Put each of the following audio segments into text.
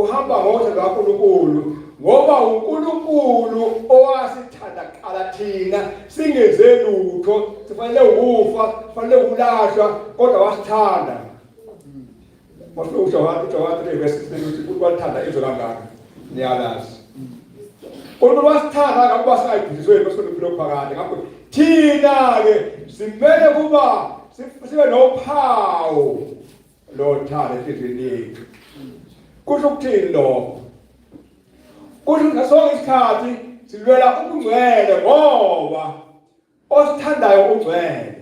uhamba ngothando kaNkulunkulu ngoba uNkulunkulu owasithanda kuqala thina singenze lutho sifanele ukufa sifanele ukulashwa kodwa wasithanda. Masifunda uJohn 3 verse 16 ukuthi wathanda izwe kangaka niyalazi. UNkulunkulu wasithanda ngoba singayibhidiswe besifuna impilo phakade ngakho thina ke simele kuba sibe nophawu lothando enhliziyweni yethu. Kusho ukuthini lokho? Kusho ngasonke isikhathi silwela ubungcwele ngoba osithandayo ungcwele.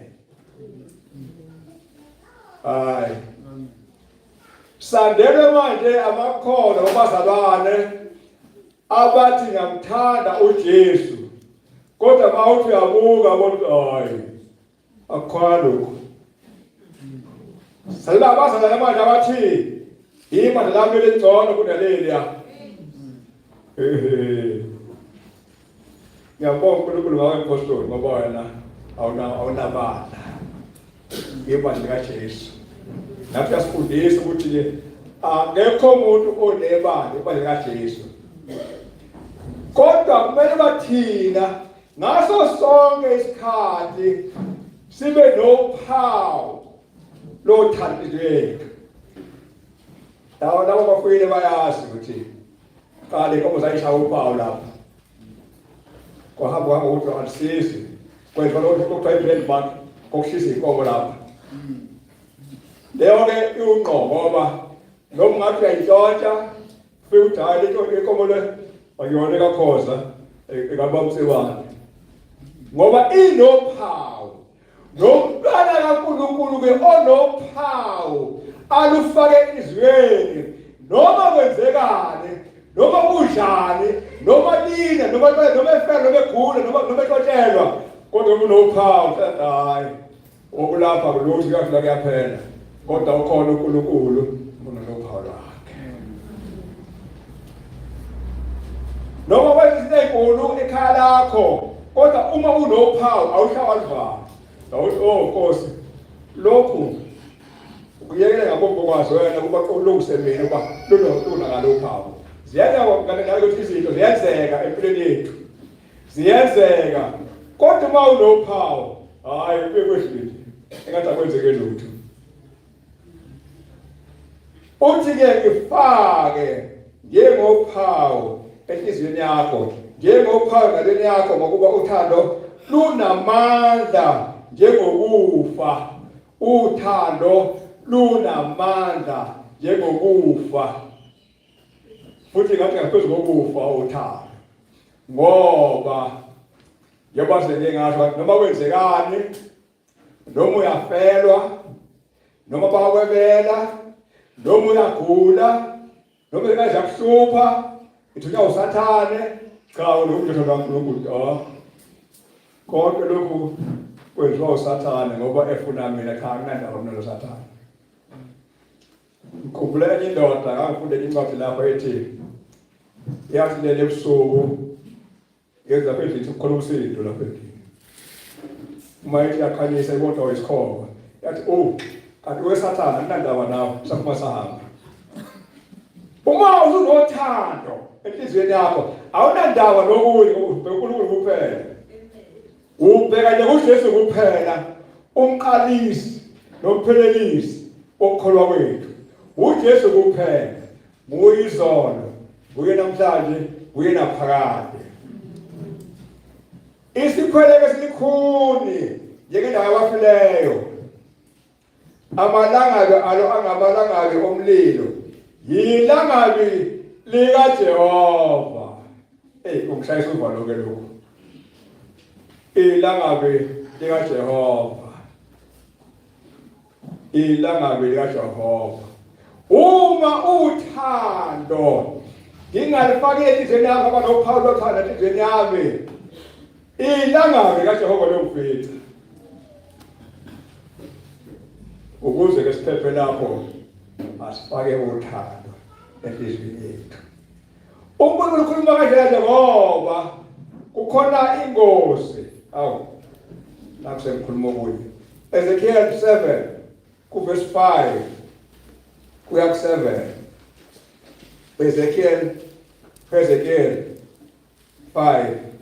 Hayi. Sandelwe manje amakhono obazalwane abathi ngiyamthanda uJesu. Kodwa mawuthi uyabuka bona hayi akukho lokho. Salaba abazalwane manje abathi yima lami lengcono kunaleliya. Ngiyabonga uNkulunkulu ngakempostoli ngoba wena awunabala. Ngebandla kaJesu. Nathi asifundisa ukuthi ke akekho umuntu onebala ibandla kaJesu. Kodwa kumele bathina ngaso sonke isikhathi sibe nophawu lothando lwethu. Labo bafuyile bayazi ukuthi qale inkomo zayishaya uphawu lapha. Kwahamba ukuthi alisizi kwenza lokho kokuthiwa i-brand mark kokushisa inkomo lapha. Leyo ke iwungqo ngoba noma ngathi uyayitshontsha ufike udala inkomo le ayona eKhoza ekabamsewani ngoba inophawu. Nomntwana kaNkulunkulu ke onophawu alufake ezweni noma kwenzekane noma kunjani noma lina noma efela noma egula noma exotshelwa kodwa unophawu hayi okulapha kulokhu kuyafika kuyaphela kodwa ukhona uNkulunkulu unophawu lakhe. Noma wenza izinto ezinkulu ekhaya lakho kodwa uma unophawu awushawalivali. Oh Nkosi lokhu ukuyekela ngabombo kwazo wena kuba kulungise mina uba lona ngalophawu. Ziyenza ngale ukuthi izinto ziyenzeka empilweni yethu. Ziyenzeka. Kodwa uma unophawu hayi bekwehlile. Engathi akwenzeke lutho. Uthi ke ifake njengophawu enhliziyweni yakho. Njengophawu ngaleni yakho ngokuba uthando lunamandla njengokufa. Uthando lunamandla njengokufa. Futhi ngathi ngaphezu kokufa uthando. Ngoba yabaze ngengasho noma kwenzekani noma uyafelwa noma bakwebela noma uyagula noma engaze akuhlupha ithunya usathane cha unomthetho kaNkulunkulu. Konke lokhu kwenziwa usathane ngoba efuna mina cha nginandaba noSathane. Ngikhumbula enye indoda ngangifundela incwadi lapha ethi yathi lele ebusuku yenza phela ithi ukhona umsindo lapha endlini. Uma ithi yakhanyisa ibodwa wesikhova yathi kanti weSathane akunandaba nawe saphuma sahamba. Uma usunothando enhliziyweni yakho awunandaba nokunye uNkulunkulu kuphela. Ubheka nje kuJesu kuphela umqalisi nomphelelisi okukholwa kwethu. uJesu kuphela. Nguyizolo, nguye namhlanje, nguye naphakade. Isikhweleke silikhuni njengendawo yabafileyo. Amalangabi alo angamalangabi omlilo. Yilangabi likaJehova. Ungishayisa uvalo ke lokho. Ilangabi likaJehova. Ilangabi likaJehova. Uma uthando ngingalifakeli enhliziyweni yakho abanophawu lothando enhliziyweni yami. Ilangabi likaJehova lomfethu. Ukuze ke siphephe lapho asifake uthando enhliziyweni yethu. uNkulunkulu ukhuluma kanjalo ngoba kukhona ingozi. Nakusemkhuluma okunye. Ezekiel 7 ku verse 5 kuya ku 7. Ezekiel 5.